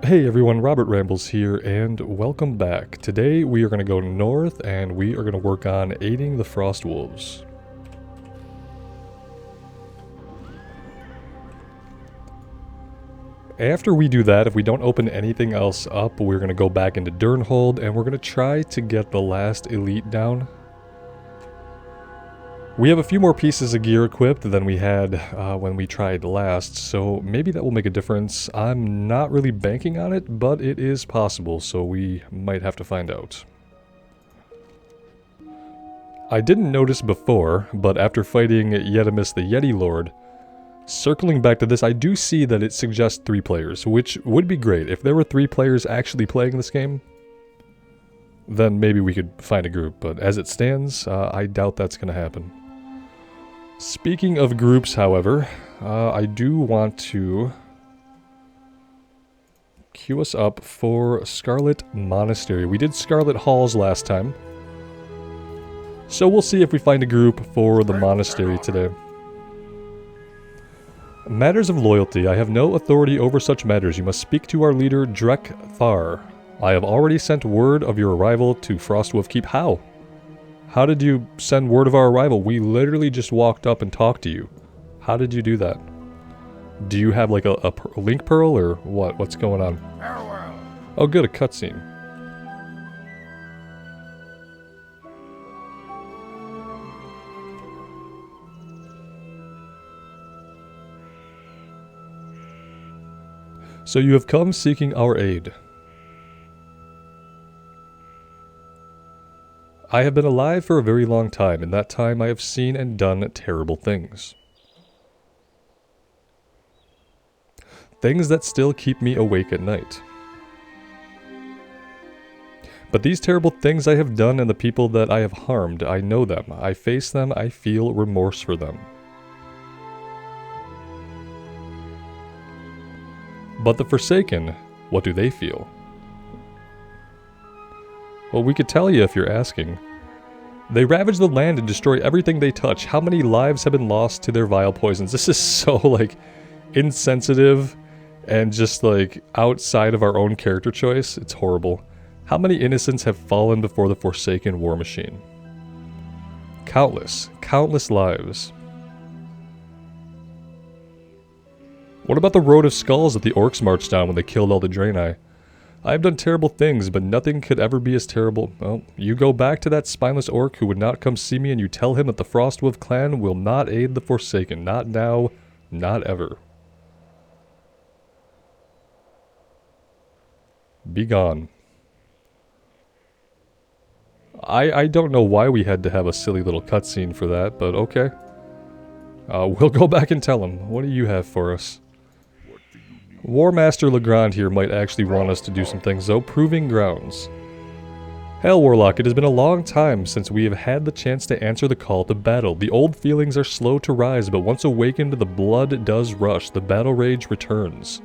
Hey everyone, Robert Rambles here, and welcome back. Today we are going to go north, and we are going to work on aiding the Frost Wolves. After we do that, if we don't open anything else up, we're going to go back into Durnhold, and we're going to try to get the last elite down. We have a few more pieces of gear equipped than we had when we tried last, so maybe that will make a difference. I'm not really banking on it, but it is possible, so we might have to find out. I didn't notice before, but after fighting Yetimus the Yeti Lord, circling back to this, I do see that it suggests 3 players, which would be great. If there were 3 players actually playing this game, then maybe we could find a group, but as it stands, I doubt that's going to happen. Speaking of groups, however, I do want to queue us up for Scarlet Monastery. We did Scarlet Halls last time, so we'll see if we find a group for the monastery today. Matters of loyalty. I have no authority over such matters. You must speak to our leader, Drek Thar. I have already sent word of your arrival to Frostwolf Keep. How? How did you send word of our arrival? We literally just walked up and talked to you. How did you do that? Do you have like a link pearl or what? What's going on? Oh good, a cutscene. So you have come seeking our aid. I have been alive for a very long time. In that time I have seen and done terrible things. Things that still keep me awake at night. But these terrible things I have done and the people that I have harmed, I know them. I face them. I feel remorse for them. But the Forsaken, what do they feel? Well, we could tell you if you're asking. They ravage the land and destroy everything they touch. How many lives have been lost to their vile poisons? This is so, like, insensitive and just, like, outside of our own character choice. It's horrible. How many innocents have fallen before the Forsaken war machine? Countless. Countless lives. What about the road of skulls that the orcs marched down when they killed all the Draenei? I have done terrible things, but nothing could ever be as terrible. Well, you go back to that spineless orc who would not come see me and you tell him that the Frostwolf clan will not aid the Forsaken. Not now, not ever. Be gone. I don't know why we had to have a silly little cutscene for that, but okay. We'll go back and tell him. What do you have for us? War Master Legrand here might actually want us to do some things though. Proving grounds. Hail Warlock, it has been a long time since we have had the chance to answer the call to battle. The old feelings are slow to rise, but once awakened the blood does rush. The battle rage returns.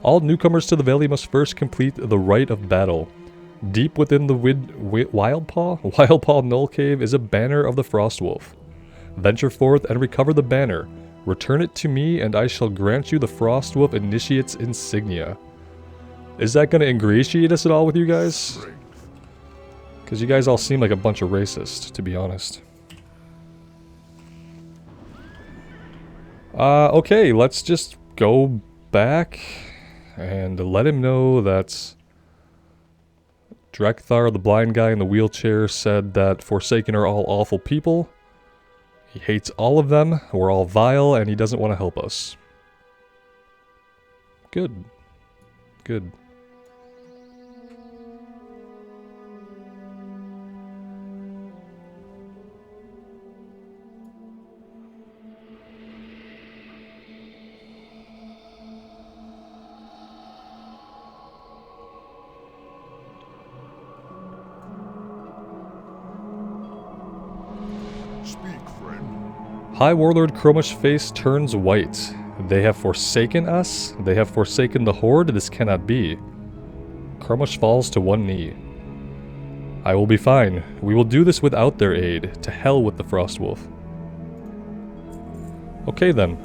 All newcomers to the valley must first complete the rite of battle. Deep within the Wildpaw Knoll Cave is a banner of the Frostwolf. Venture forth and recover the banner. Return it to me, and I shall grant you the Frostwolf Initiate's insignia. Is that going to ingratiate us at all with you guys? Because you guys all seem like a bunch of racists, to be honest. Okay, let's just go back and let him know that Drekthar, the blind guy in the wheelchair, said that Forsaken are all awful people. He hates all of them, we're all vile, and he doesn't want to help us. Good. Good. High Warlord Chroma's face turns white. They have forsaken us? They have forsaken the Horde? This cannot be. Chromash falls to one knee. I will be fine. We will do this without their aid. To hell with the Frostwolf. Okay then.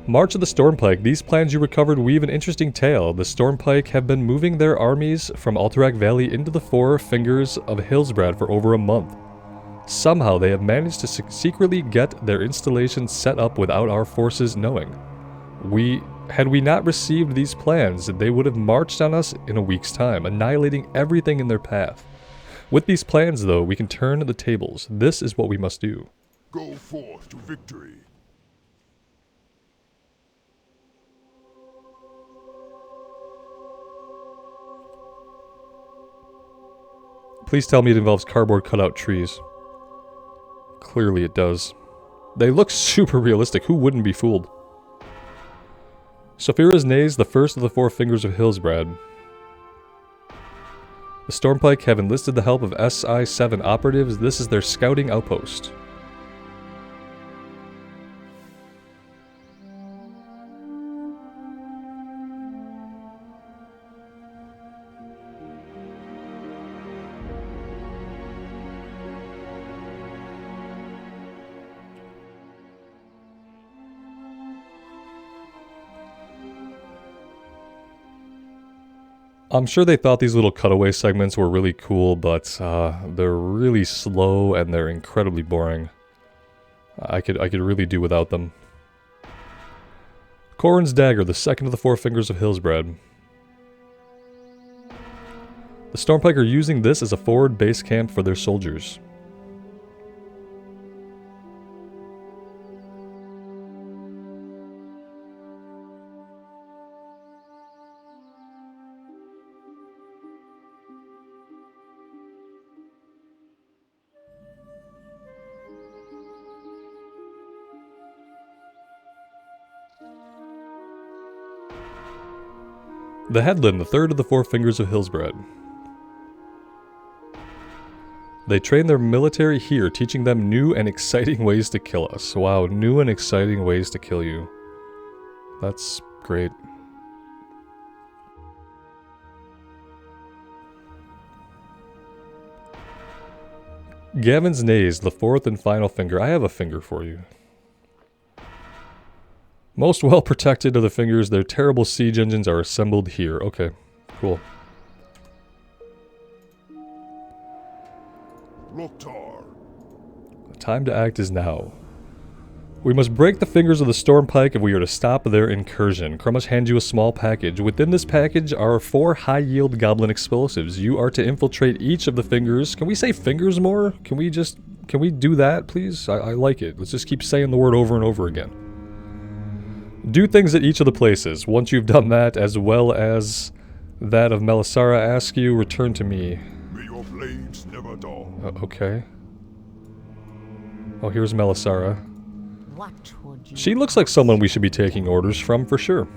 March of the Stormpike. These plans you recovered weave an interesting tale. The Stormpike have been moving their armies from Alterac Valley into the Four Fingers of Hillsbrad for over a month. Somehow they have managed to secretly get their installation set up without our forces knowing. Had we not received these plans, they would have marched on us in a week's time, annihilating everything in their path. With these plans, though, we can turn the tables. This is what we must do. Go forth to victory. Please tell me it involves cardboard cutout trees. Clearly it does. They look super realistic. Who wouldn't be fooled? Sophira's Naze, the first of the Four Fingers of Hillsbrad. The Stormpike have enlisted the help of SI-7 operatives. This is their scouting outpost. I'm sure they thought these little cutaway segments were really cool, but they're really slow and they're incredibly boring. I could really do without them. Corrin's Dagger, the second of the Four Fingers of Hillsbrad. The Stormpike are using this as a forward base camp for their soldiers. The Headland, the third of the Four Fingers of Hillsbrad. They train their military here, teaching them new and exciting ways to kill us. Wow, new and exciting ways to kill you. That's great. Gavin's Naze, the fourth and final finger. I have a finger for you. Most well protected of the fingers, their terrible siege engines are assembled here. Okay, cool. Loktar. The time to act is now. We must break the fingers of the Stormpike if we are to stop their incursion. Crummash hands you a small package. Within this package are 4 high-yield goblin explosives. You are to infiltrate each of the fingers. Can we say fingers more? Can we do that, please? I like it. Let's just keep saying the word over and over again. Do things at each of the places. Once you've done that, as well as that of Melisara, ask you, return to me. May your blades never dull. Okay. Oh, here's Melisara. What would you She looks like someone we should be taking orders from, for sure.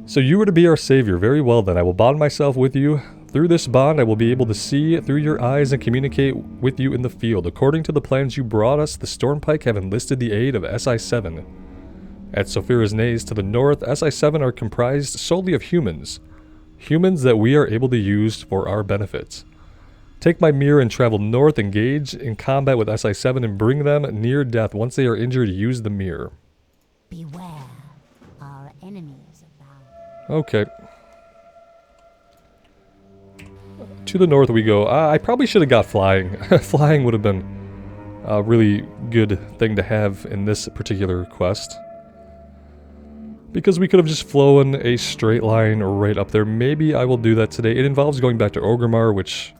So you are to be our savior. Very well then, I will bond myself with you. Through this bond, I will be able to see through your eyes and communicate with you in the field. According to the plans you brought us, the Stormpike have enlisted the aid of SI-7. At Sophira's Naze to the north, SI-7 are comprised solely of humans. Humans that we are able to use for our benefit. Take my mirror and travel north, engage in combat with SI-7 and bring them near death. Once they are injured, use the mirror. beware? Our enemies abound. Okay. To the north we go. I probably should have got flying. Flying would have been a really good thing to have in this particular quest. Because we could have just flown a straight line right up there. Maybe I will do that today. It involves going back to Orgrimmar, which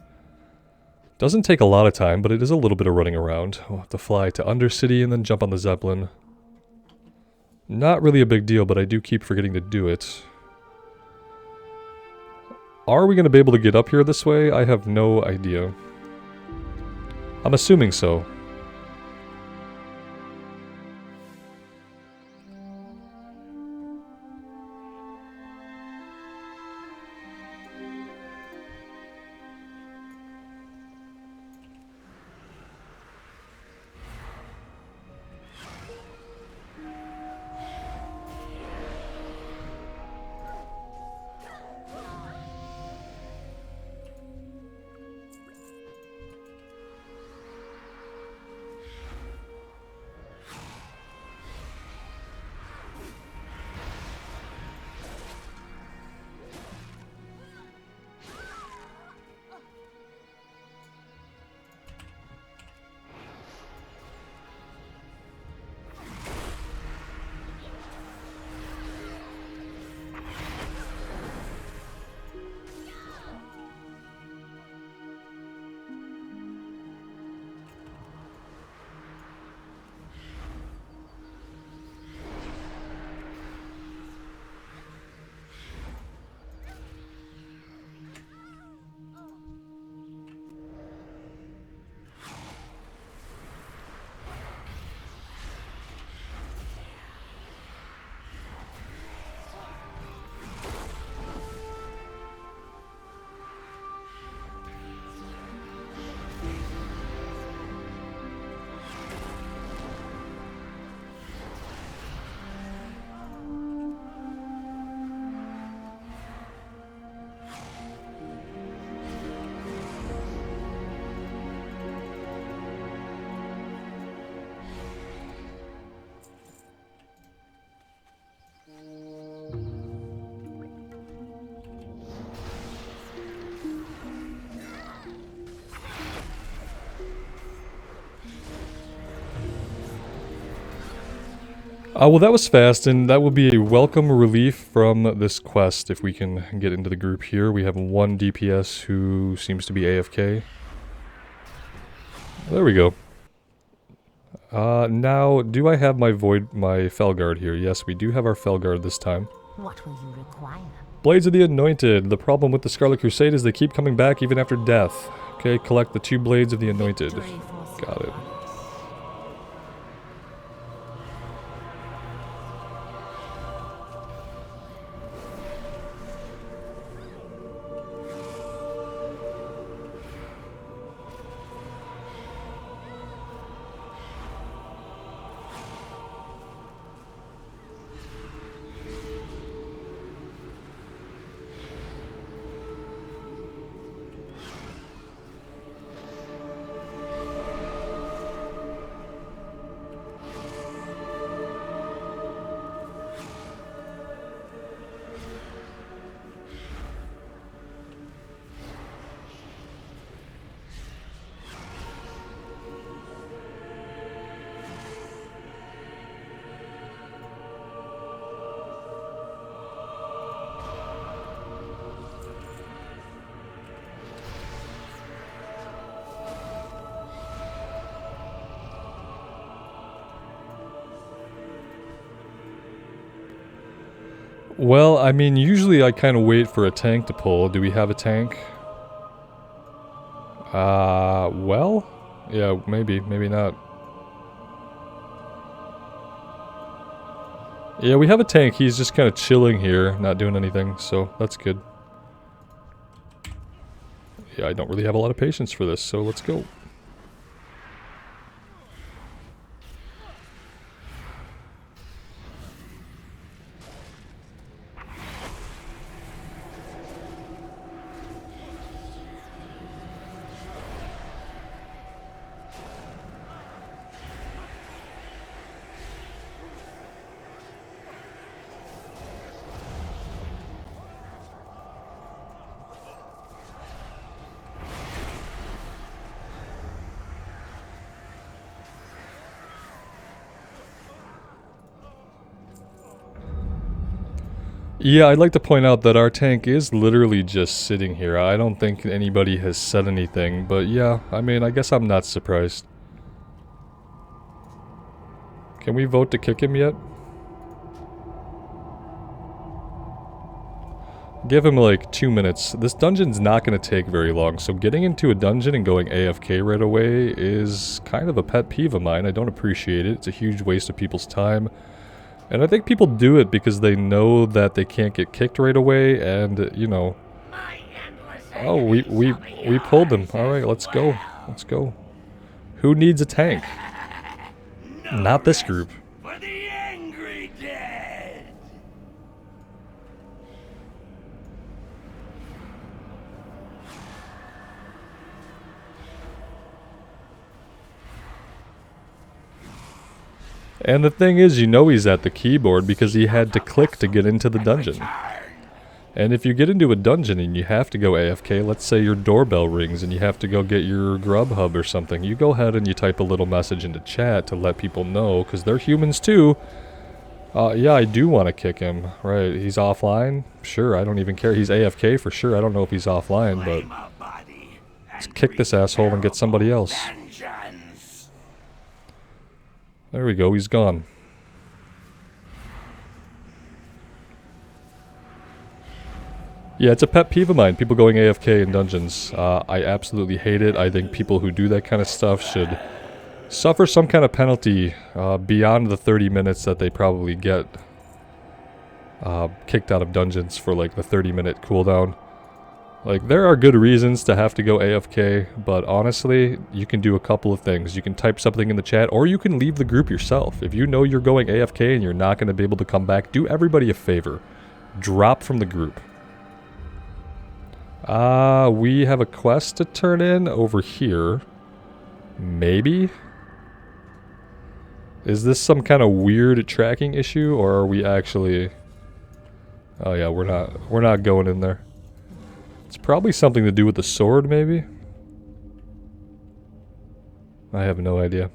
doesn't take a lot of time, but it is a little bit of running around. We'll have to fly to Undercity and then jump on the Zeppelin. Not really a big deal, but I do keep forgetting to do it. Are we going to be able to get up here this way? I have no idea. I'm assuming so. Well, that was fast, and that will be a welcome relief from this quest if we can get into the group here. We have one DPS who seems to be AFK. There we go. Now, do I have my Felguard here? Yes, we do have our Felguard this time. What will you require? Blades of the Anointed. The problem with the Scarlet Crusade is they keep coming back even after death. Okay, collect the 2 Blades of the Anointed. Got it. Well, I mean, usually I kind of wait for a tank to pull. Do we have a tank? Well? Yeah, maybe not. Yeah, we have a tank. He's just kind of chilling here, not doing anything, so that's good. Yeah, I don't really have a lot of patience for this, so let's go. Yeah, I'd like to point out that our tank is literally just sitting here. I don't think anybody has said anything, but yeah, I mean, I guess I'm not surprised. Can we vote to kick him yet? Give him like 2 minutes. This dungeon's not going to take very long, so getting into a dungeon and going AFK right away is kind of a pet peeve of mine. I don't appreciate it. It's a huge waste of people's time. And I think people do it because they know that they can't get kicked right away, and, you know... Oh, we pulled them. Alright, let's go. Let's go. Who needs a tank? Not this group. For the angry dead. And the thing is, you know he's at the keyboard because he had to click to get into the dungeon. And if you get into a dungeon and you have to go AFK, let's say your doorbell rings and you have to go get your Grubhub or something, you go ahead and you type a little message into chat to let people know, because they're humans too. Yeah, I do want to kick him. Right, he's offline? Sure, I don't even care. He's AFK for sure. I don't know if he's offline, but... Let's kick this asshole and get somebody else. There we go, he's gone. Yeah, it's a pet peeve of mine, people going AFK in dungeons. I absolutely hate it. I think people who do that kind of stuff should suffer some kind of penalty beyond the 30 minutes that they probably get kicked out of dungeons for like the 30-minute cooldown. Like, there are good reasons to have to go AFK, but honestly, you can do a couple of things. You can type something in the chat, or you can leave the group yourself. If you know you're going AFK and you're not going to be able to come back, do everybody a favor. Drop from the group. We have a quest to turn in over here. Maybe? Is this some kind of weird tracking issue, or are we actually... Oh yeah, we're not going in there. It's probably something to do with the sword, maybe? I have no idea.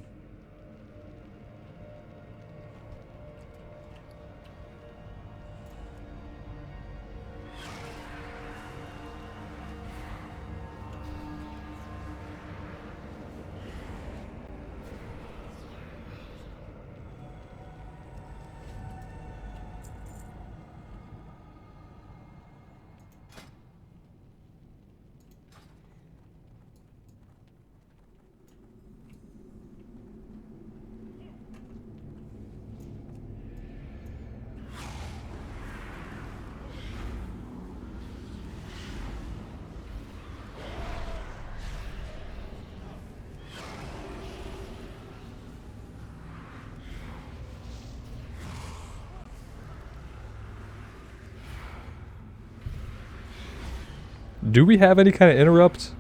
Do we have any kind of interrupt?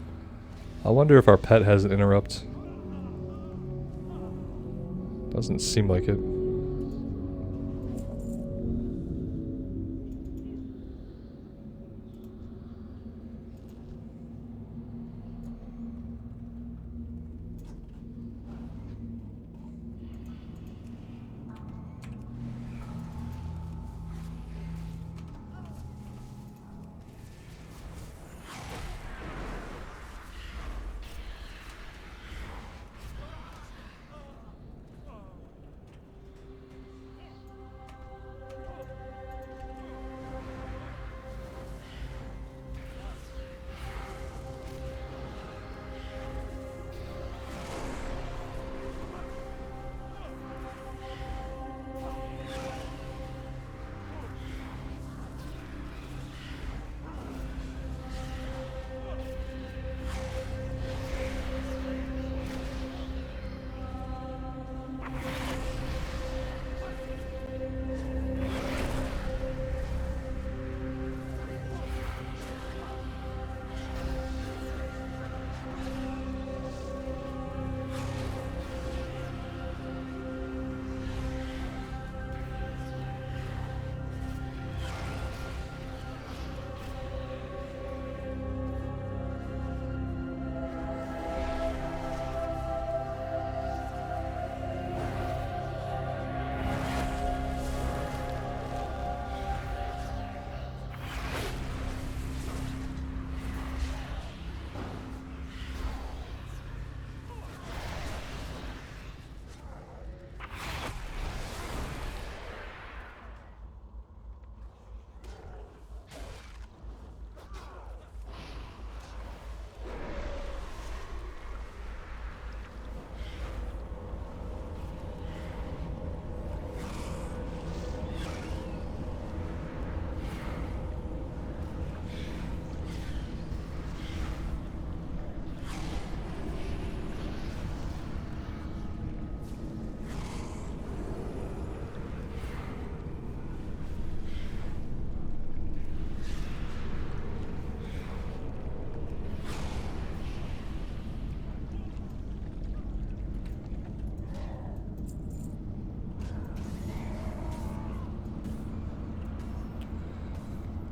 I wonder if our pet has an interrupt. Doesn't seem like it.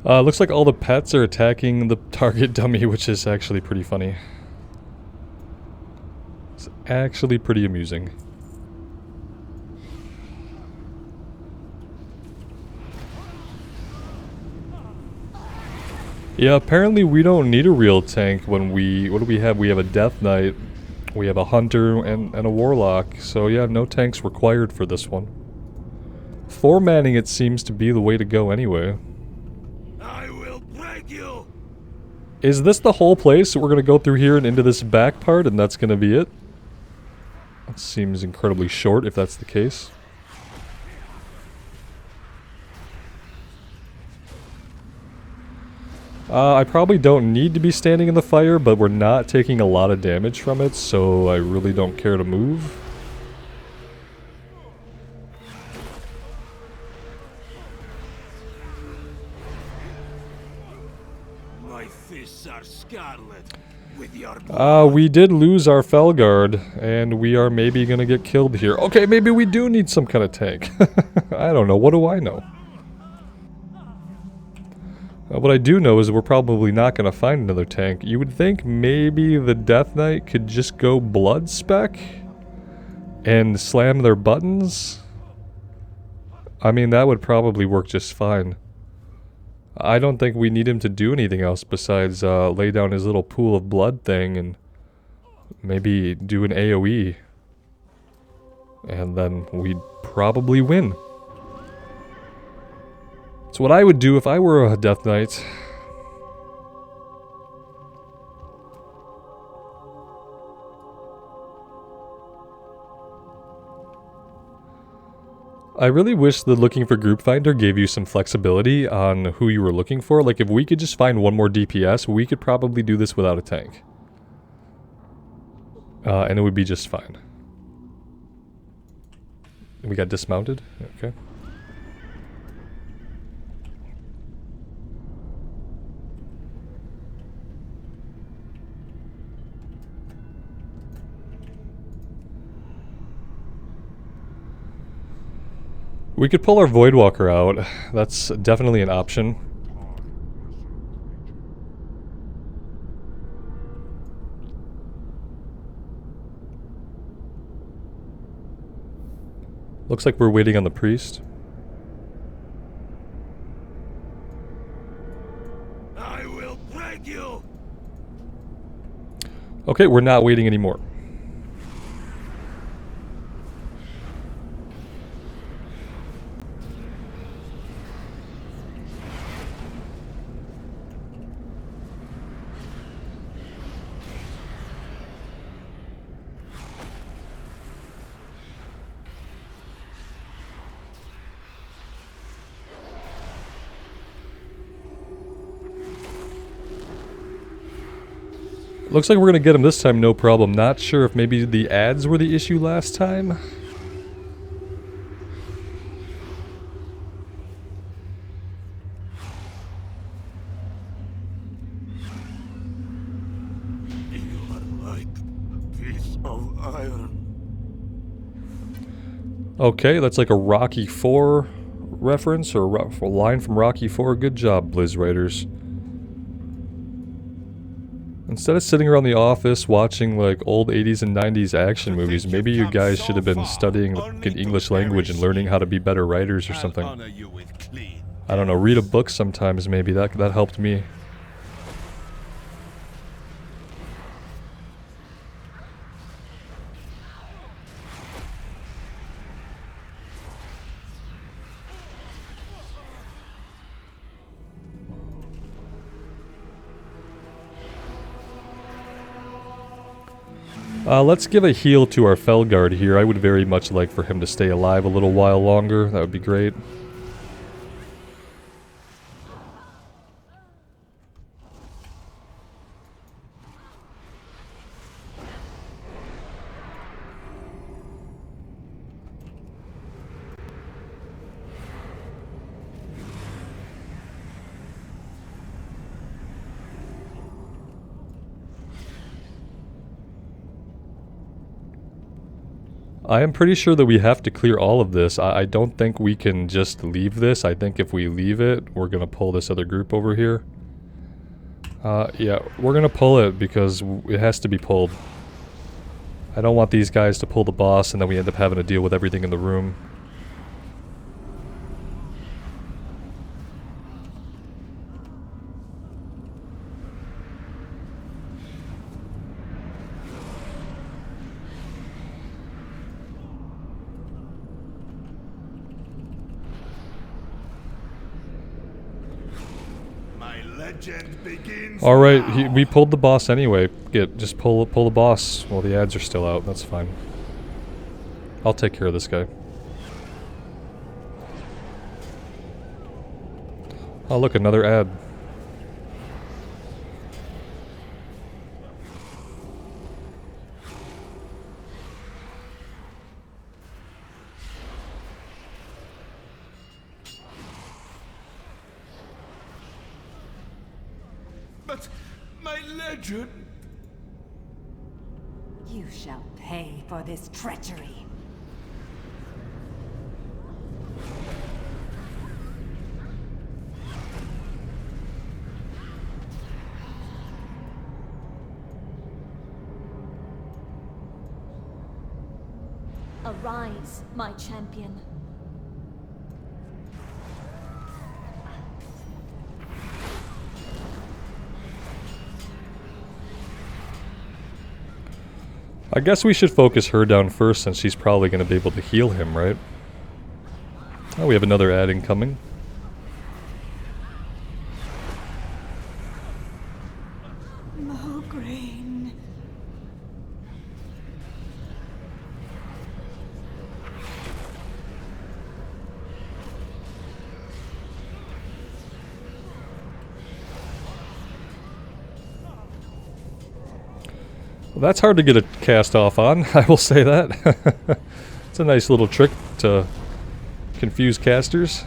Looks like all the pets are attacking the target dummy, which is actually pretty funny. It's actually pretty amusing. Yeah, apparently we don't need a real tank when we... What do we have? We have a Death Knight, we have a Hunter, and a Warlock. So yeah, no tanks required for this one. 4-manning it seems to be the way to go anyway. I will break you. Is this the whole place? So we're gonna go through here and into this back part and that's gonna be it? That seems incredibly short if that's the case. I probably don't need to be standing in the fire, but we're not taking a lot of damage from it, so I really don't care to move. My fists are scarlet with your We did lose our Felguard, and we are maybe gonna get killed here. Okay, maybe we do need some kind of tank. I don't know, what do I know? What I do know is we're probably not going to find another tank. You would think maybe the Death Knight could just go blood spec and slam their buttons. I mean, that would probably work just fine. I don't think we need him to do anything else besides lay down his little pool of blood thing and maybe do an AoE. And then we'd probably win. It's what I would do if I were a Death Knight. I really wish the looking for group finder gave you some flexibility on who you were looking for. Like if we could just find one more DPS, we could probably do this without a tank. And it would be just fine. We got dismounted? Okay. We could pull our Voidwalker out. That's definitely an option. Looks like we're waiting on the priest. I will break you. Okay, we're not waiting anymore. Looks like we're gonna get him this time, no problem. Not sure if maybe the ads were the issue last time. You are like a piece of iron. Okay, that's like a Rocky 4 reference or a line from Rocky 4. Good job, Blizz writers. Instead of sitting around the office watching like old 80s and 90s action movies, maybe you guys should have been studying the English language and learning how to be better writers or something. I don't know, read a book sometimes maybe, that helped me. Let's give a heal to our Felguard here. I would very much like for him to stay alive a little while longer. That would be great. I am pretty sure that we have to clear all of this. I don't think we can just leave this. I think if we leave it, we're going to pull this other group over here. Yeah, we're going to pull it because it has to be pulled. I don't want these guys to pull the boss and then we end up having to deal with everything in the room. Alright, we pulled the boss anyway. Just pull the boss while the ads are still out. That's fine. I'll take care of this guy. Oh look, another ad. But my legend. You shall pay for this treachery. Arise, my champion. I guess we should focus her down first since she's probably going to be able to heal him, right? Oh, we have another ad incoming. Mograine. Well, that's hard to get a cast off on, I will say that. It's a nice little trick to confuse casters.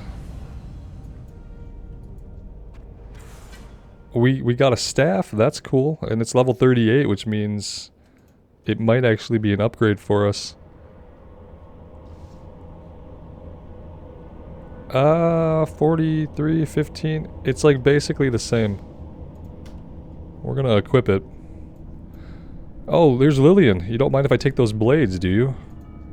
We got a staff, that's cool, and it's level 38, which means it might actually be an upgrade for us. 43, 15. It's like basically the same. We're gonna equip it. Oh, there's Lillian. You don't mind if I take those blades, do you?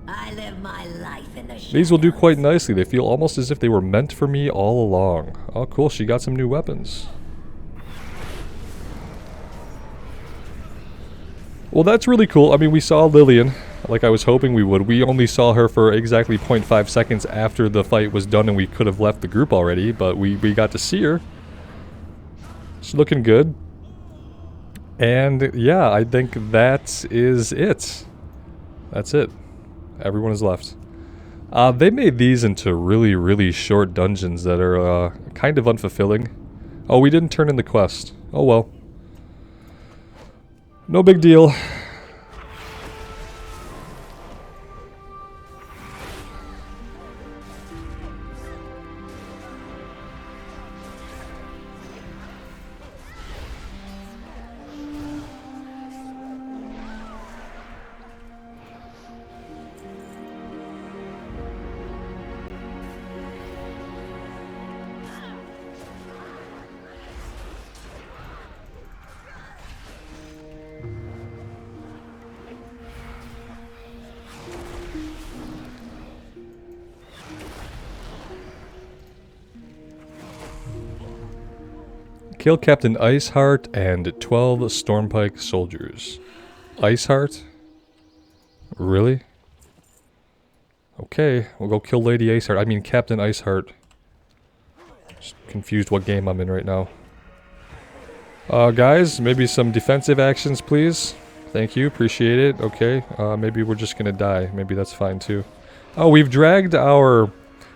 I live my life in the These will do quite nicely. They feel almost as if they were meant for me all along. Oh, cool. She got some new weapons. Well, that's really cool. I mean, we saw Lillian, like I was hoping we would. We only saw her for exactly 0.5 seconds after the fight was done and we could have left the group already, but we got to see her. She's looking good. And yeah, I think that is it. That's it. Everyone is left. They made these into really, really short dungeons that are kind of unfulfilling. Oh, we didn't turn in the quest. Oh well. No big deal. Kill Captain Iceheart and 12 Stormpike soldiers. Iceheart? Really? Okay, we'll go kill Lady Iceheart. I mean Captain Iceheart. Just confused what game I'm in right now. Guys, maybe some defensive actions, please. Thank you, appreciate it. Okay, maybe we're just gonna die. Maybe that's fine too. Oh, we've dragged our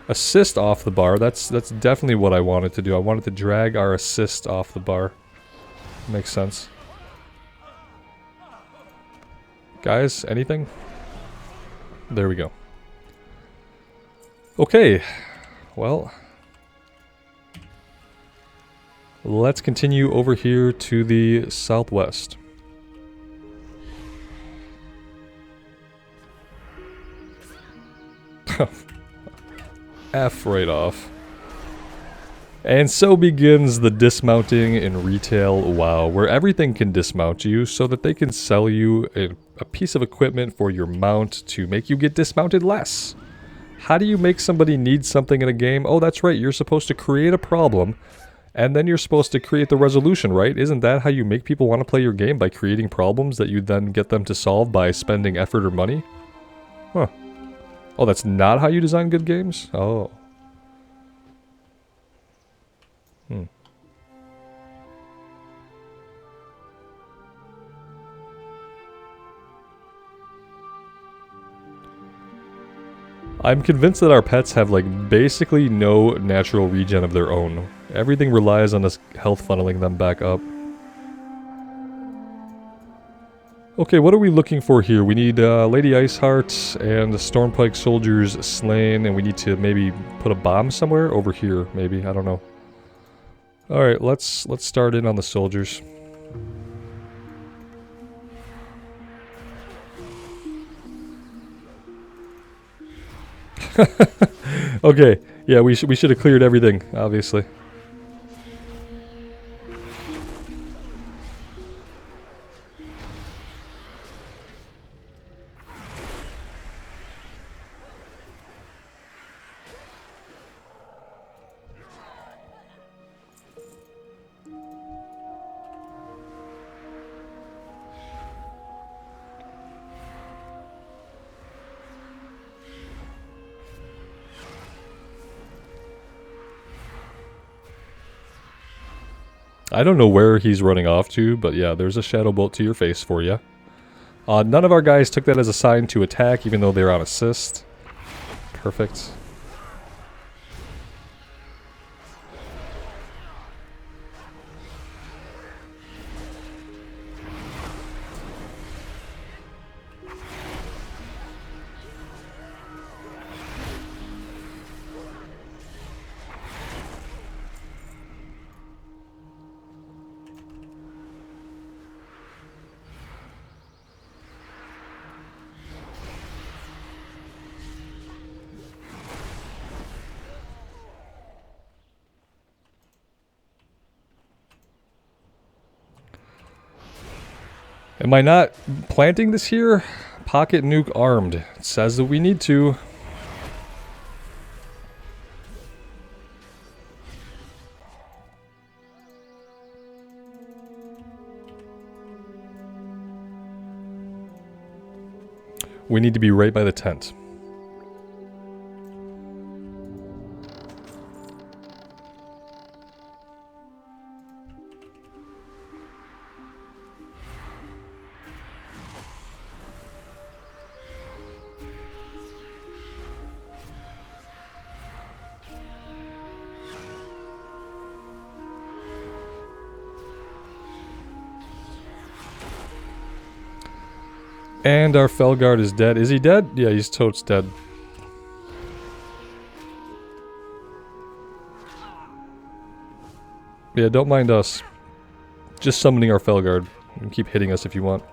assist off the bar. That's definitely what I wanted to do. I wanted to drag our assist off the bar. Makes sense. Guys, anything? There we go. Okay. Well, let's continue over here to the southwest. F right off. And so begins the dismounting in retail WoW, where everything can dismount you so that they can sell you a piece of equipment for your mount to make you get dismounted less. How do you make somebody need something in a game? Oh, that's right, you're supposed to create a problem, and then you're supposed to create the resolution, right? Isn't that how you make people want to play your game, by creating problems that you then get them to solve by spending effort or money? Huh. Oh, that's not how you design good games? Oh. I'm convinced that our pets have, like, basically no natural regen of their own. Everything relies on us health funneling them back up. Okay, what are we looking for here? We need Lady Iceheart and the Stormpike soldiers slain, and we need to maybe put a bomb somewhere over here, maybe. I don't know. All right, let's start in on the soldiers. Okay, yeah, we should have cleared everything, obviously. I don't know where he's running off to, but yeah, there's a shadow bolt to your face for you. None of our guys took that as a sign to attack, even though they're on assist. Perfect. Am I not planting this here? Pocket nuke armed. It says that we need to. We need to be right by the tent. And our Felguard is dead. Is he dead? Yeah, he's totes dead. Yeah, don't mind us. Just summoning our Felguard. You can keep hitting us if you want.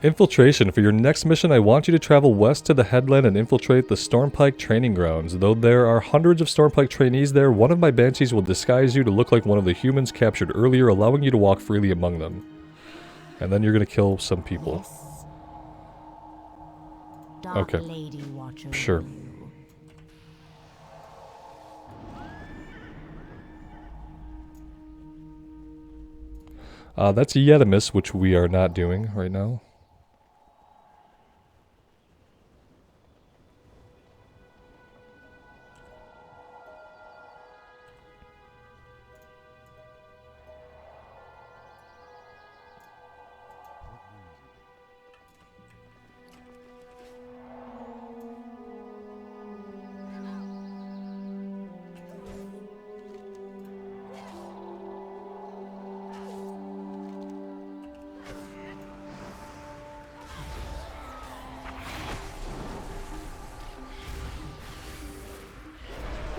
Infiltration. For your next mission, I want you to travel west to the headland and infiltrate the Stormpike training grounds. Though there are hundreds of Stormpike trainees there, one of my banshees will disguise you to look like one of the humans captured earlier, allowing you to walk freely among them. And then you're gonna kill some people. Dark Okay. Lady watch over Sure. you. That's Yetimus, which we are not doing right now.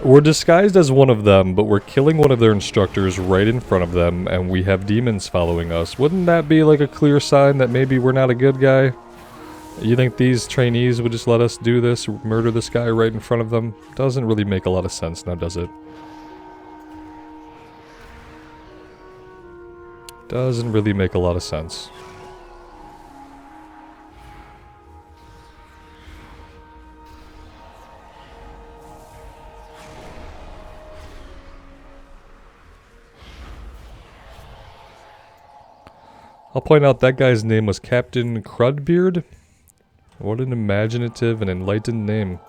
We're disguised as one of them, but we're killing one of their instructors right in front of them, and we have demons following us. Wouldn't that be like a clear sign that maybe we're not a good guy? You think these trainees would just let us do this, murder this guy right in front of them? Doesn't really make a lot of sense now, does it? Doesn't really make a lot of sense. I'll point out that guy's name was Captain Crudbeard. What an imaginative and enlightened name.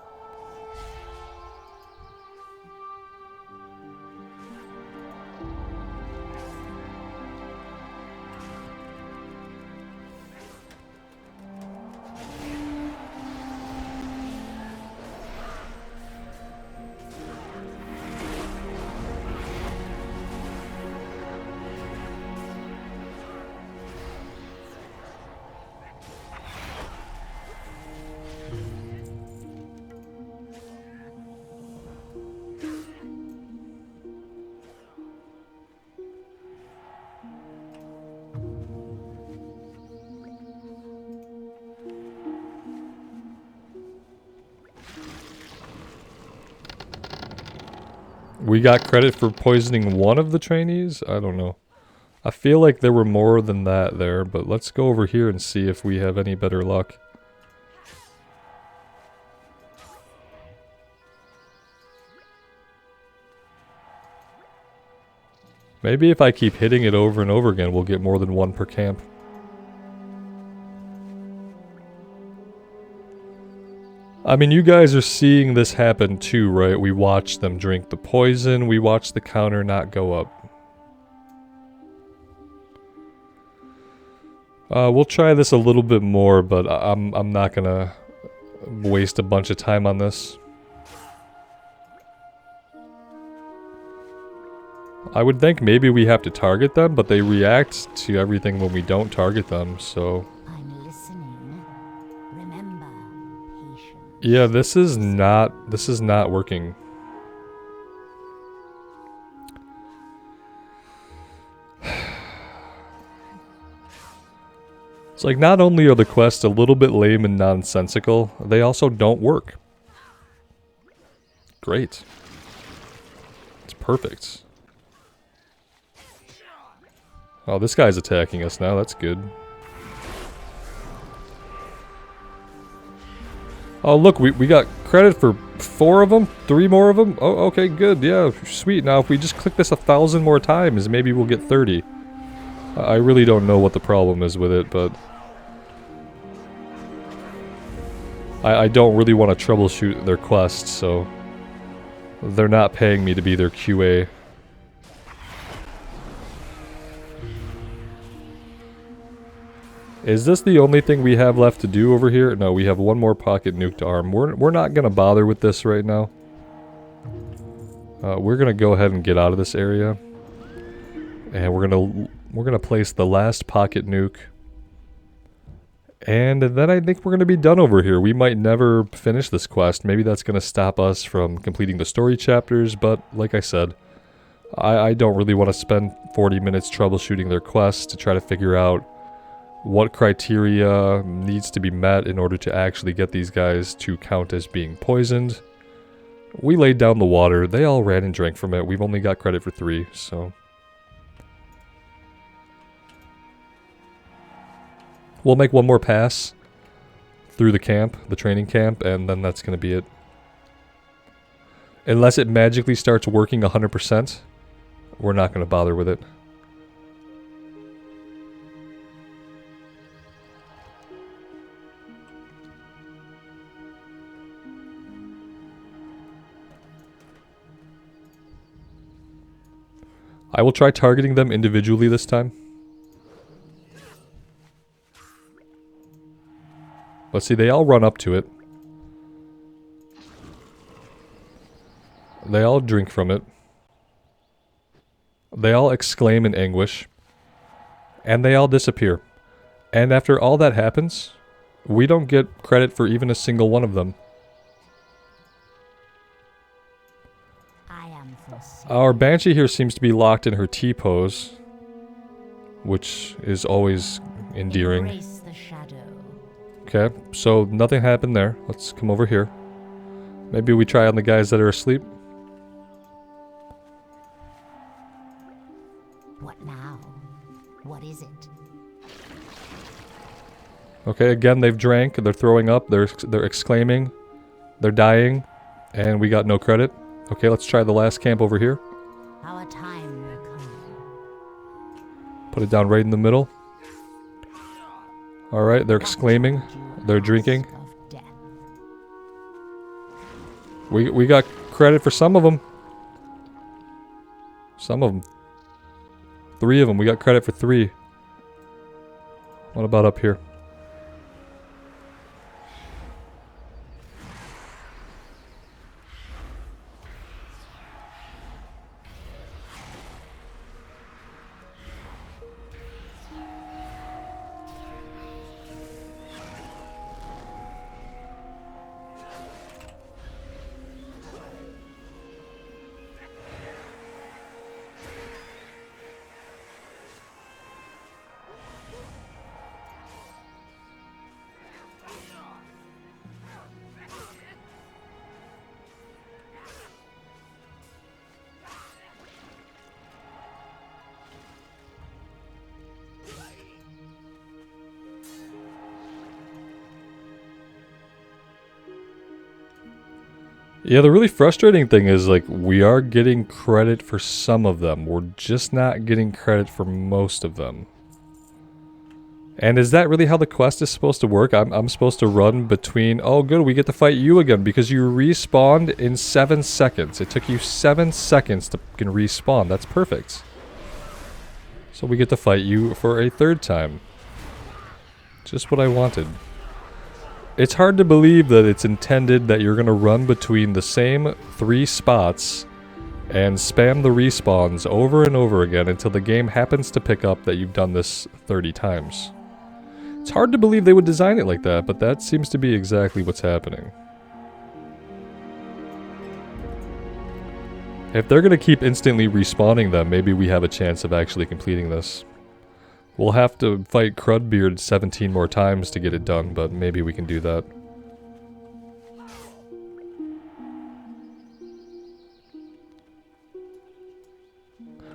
We got credit for poisoning one of the trainees? I don't know. I feel like there were more than that there, but let's go over here and see if we have any better luck. Maybe if I keep hitting it over and over again, we'll get more than one per camp. I mean, you guys are seeing this happen too, right? We watched them drink the poison, we watched the counter not go up. We'll try this a little bit more, but I'm not gonna waste a bunch of time on this. I would think maybe we have to target them, but they react to everything when we don't target them, so... I'm listening. Remember, patience. Yeah, this is not working. It's like, not only are the quests a little bit lame and nonsensical, they also don't work. Great. It's perfect. Oh, this guy's attacking us now, that's good. Oh, look, we got credit for 4 of them? 3 more of them? Oh, okay, good, yeah, sweet. Now, if we just click this 1,000 more times, maybe we'll get 30. I really don't know what the problem is with it, but... I don't really want to troubleshoot their quests, so... They're not paying me to be their QA. Is this the only thing we have left to do over here? No, we have one more pocket nuked arm. We're not gonna bother with this right now. We're gonna go ahead and get out of this area, and we're gonna place the last pocket nuke, and then I think we're gonna be done over here. We might never finish this quest. Maybe that's gonna stop us from completing the story chapters. But like I said, I don't really want to spend 40 minutes troubleshooting their quests to try to figure out what criteria needs to be met in order to actually get these guys to count as being poisoned. We laid down the water. They all ran and drank from it. We've only got credit for 3, so... We'll make one more pass through the camp, the training camp, and then that's going to be it. Unless it magically starts working 100%, we're not going to bother with it. I will try targeting them individually this time. Let's see, they all run up to it. They all drink from it. They all exclaim in anguish. And they all disappear. And after all that happens, we don't get credit for even a single one of them. Our Banshee here seems to be locked in her T-pose, which is always endearing. Embrace the shadow. Okay, so nothing happened there. Let's come over here. Maybe we try on the guys that are asleep. What now? What is it? Okay, again they've drank, they're throwing up, they're exclaiming, they're dying, and we got no credit. Okay, let's try the last camp over here. Our time will come. Put it down right in the middle. Alright, they're exclaiming, they're drinking. We got credit for some of them. Some of them. 3 of them, we got credit for 3. What about up here? Yeah, the really frustrating thing is, like, we are getting credit for some of them. We're just not getting credit for most of them. And is that really how the quest is supposed to work? I'm supposed to run between... Oh, good, we get to fight you again because you respawned in 7 seconds. It took you 7 seconds to fucking respawn. That's perfect. So we get to fight you for a 3rd time. Just what I wanted. It's hard to believe that it's intended that you're going to run between the same 3 spots and spam the respawns over and over again until the game happens to pick up that you've done this 30 times. It's hard to believe they would design it like that, but that seems to be exactly what's happening. If they're going to keep instantly respawning them, maybe we have a chance of actually completing this. We'll have to fight Crudbeard 17 more times to get it done, but maybe we can do that.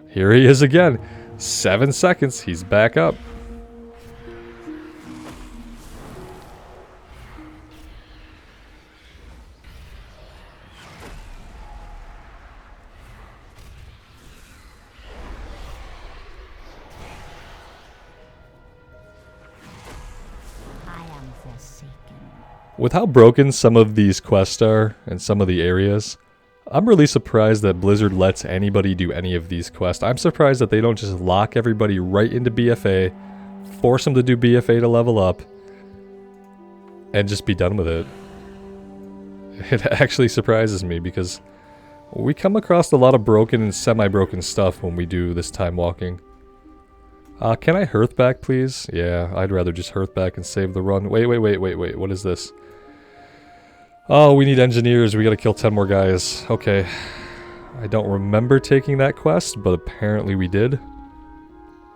Here he is again. 7 seconds, he's back up. With how broken some of these quests are, and some of the areas, I'm really surprised that Blizzard lets anybody do any of these quests. I'm surprised that they don't just lock everybody right into BFA, force them to do BFA to level up, and just be done with it. It actually surprises me, because we come across a lot of broken and semi-broken stuff when we do this time walking. Can I hearth back, please? Yeah, I'd rather just hearth back and save the run. Wait, what is this? Oh, we need engineers. We gotta kill 10 more guys. Okay. I don't remember taking that quest, but apparently we did.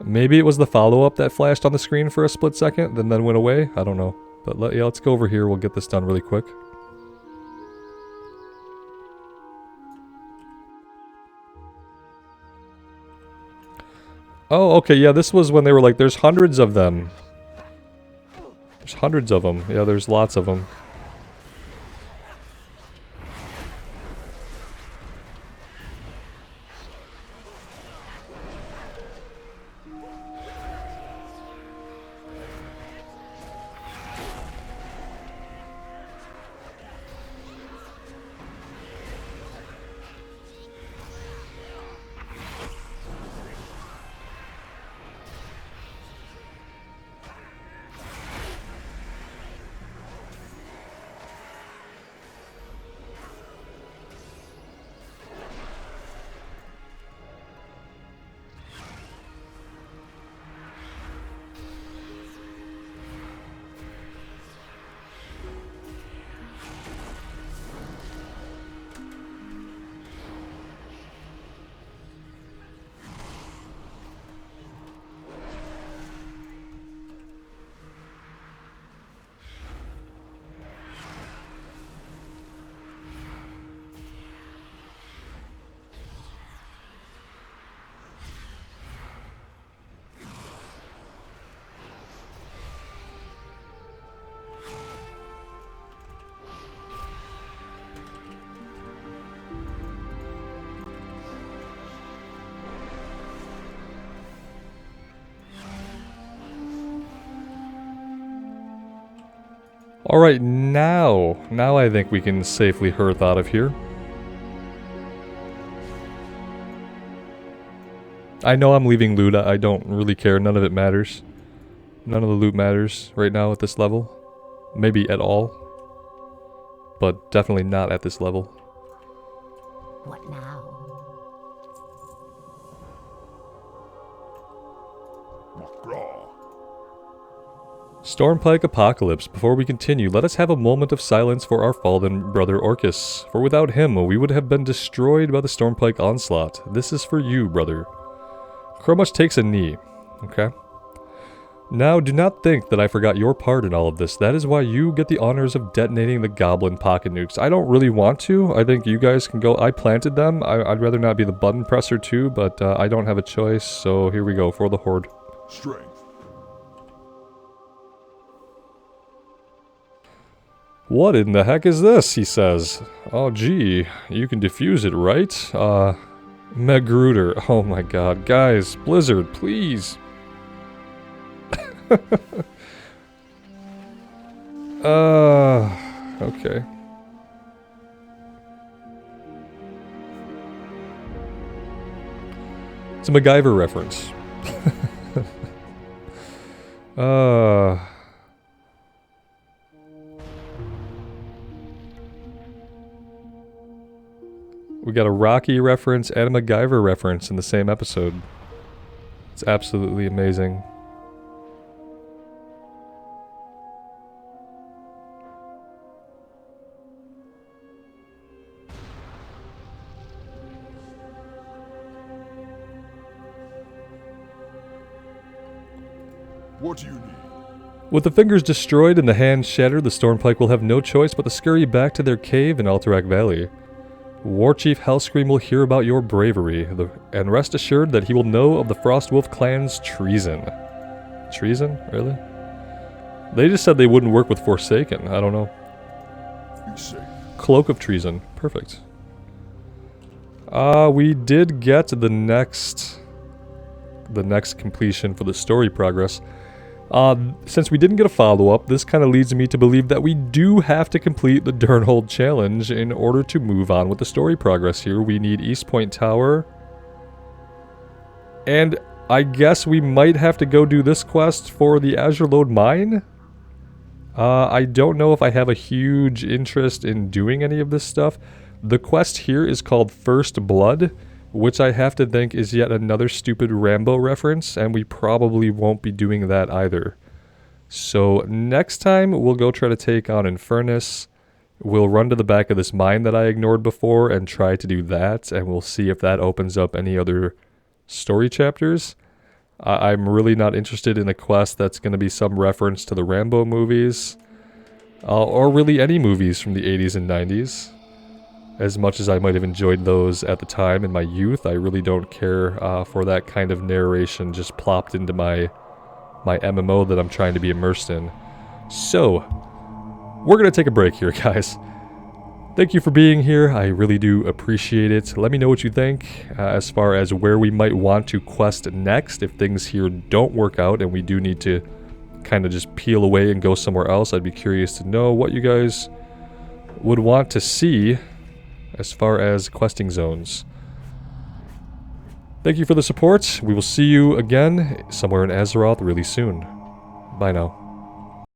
Maybe it was the follow-up that flashed on the screen for a split second, then went away? I don't know. But yeah, let's go over here. We'll get this done really quick. Oh, okay, yeah, this was when they were like, there's hundreds of them. There's hundreds of them. Yeah, there's lots of them. Alright, now I think we can safely hearth out of here. I know I'm leaving loot, I don't really care, none of it matters. None of the loot matters right now at this level. Maybe at all. But definitely not at this level. What now? Stormpike Apocalypse. Before we continue, let us have a moment of silence for our fallen brother Orcus, for without him we would have been destroyed by the Stormpike onslaught. This is for you, brother. Chromush takes a knee. Okay. Now, do not think that I forgot your part in all of this. That is why you get the honors of detonating the goblin pocket nukes. I don't really want to. I think you guys can go. I planted them. I'd rather not be the button presser too, but I don't have a choice, so here we go for the Horde. Strength. What in the heck is this, he says. Oh gee, you can defuse it, right? Magruder. Oh my god. Guys, Blizzard, please. Okay. It's a MacGyver reference. We got a Rocky reference and a MacGyver reference in the same episode. It's absolutely amazing. What do you need? With the fingers destroyed and the hands shattered, the Stormpike will have no choice but to scurry back to their cave in Alterac Valley. War Chief Hellscream will hear about your bravery, and rest assured that he will know of the Frostwolf clan's treason. Treason? Really? They just said they wouldn't work with Forsaken. I don't know. Be safe. Cloak of Treason. Perfect. We did get the next completion for the story progress. Since we didn't get a follow-up, this kind of leads me to believe that we do have to complete the Durnhold challenge in order to move on with the story progress here. We need East Point Tower. And I guess we might have to go do this quest for the Azure Lode Mine. I don't know if I have a huge interest in doing any of this stuff. The quest here is called First Blood, which I have to think is yet another stupid Rambo reference, and we probably won't be doing that either. So next time, we'll go try to take on Infernus. We'll run to the back of this mine that I ignored before and try to do that, and we'll see if that opens up any other story chapters. I'm really not interested in a quest that's going to be some reference to the Rambo movies, or really any movies from the 80s and 90s. As much as I might have enjoyed those at the time in my youth, I really don't care for that kind of narration just plopped into my MMO that I'm trying to be immersed in. So, we're going to take a break here, guys. Thank you for being here. I really do appreciate it. Let me know what you think as far as where we might want to quest next. If things here don't work out and we do need to kind of just peel away and go somewhere else, I'd be curious to know what you guys would want to see as far as questing zones. Thank you for the support. We will see you again somewhere in Azeroth really soon. Bye now.